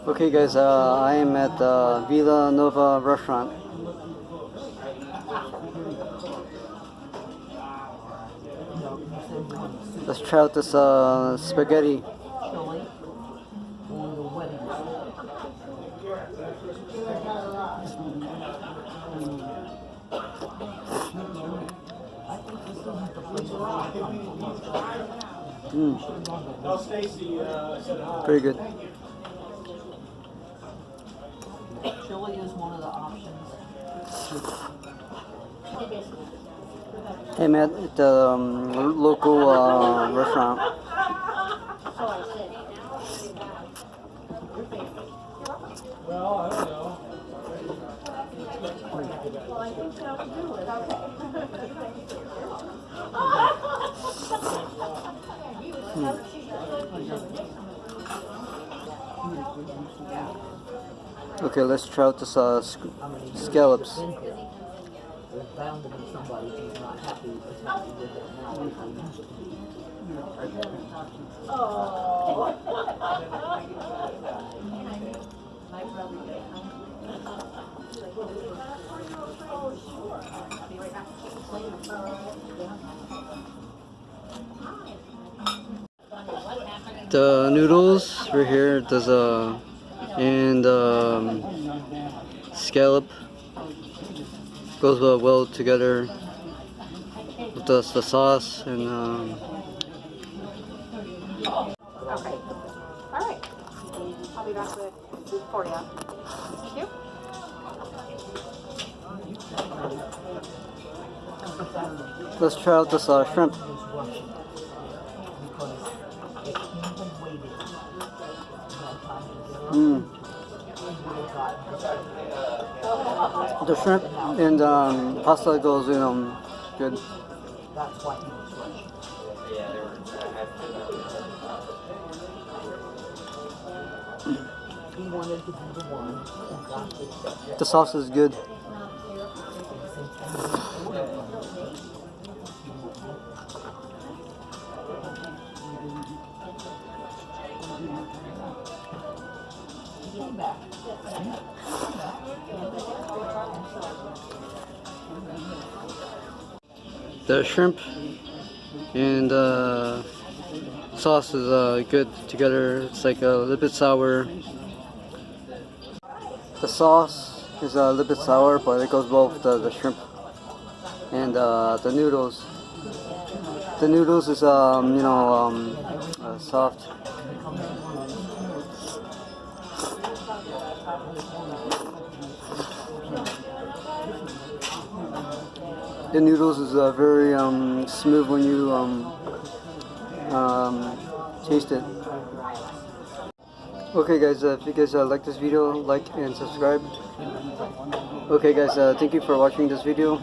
Okay guys, I am at Villa Nova restaurant. Let's try out this spaghetti. Pretty good. Chili is one of the options. Hey man, at the local restaurant. Well, I don't know. Okay, let's try out this scallops. There's bound to be somebody who's not happy with it now. The noodles right here, there's and scallop goes well together with the sauce and Okay. Alright. I'll be back with for you. Thank you. let's try out this shrimp. The shrimp and pasta goes, good. That's why he was rushing. He wanted to be the one who got the check. The sauce is good. The shrimp and sauce is good together. It's like a little bit sour. The sauce is a little bit sour, but it goes well with the shrimp and the noodles. The noodles is soft. The noodles is very smooth when you taste it. Okay guys, if you guys like this video, like and subscribe. Okay guys, thank you for watching this video.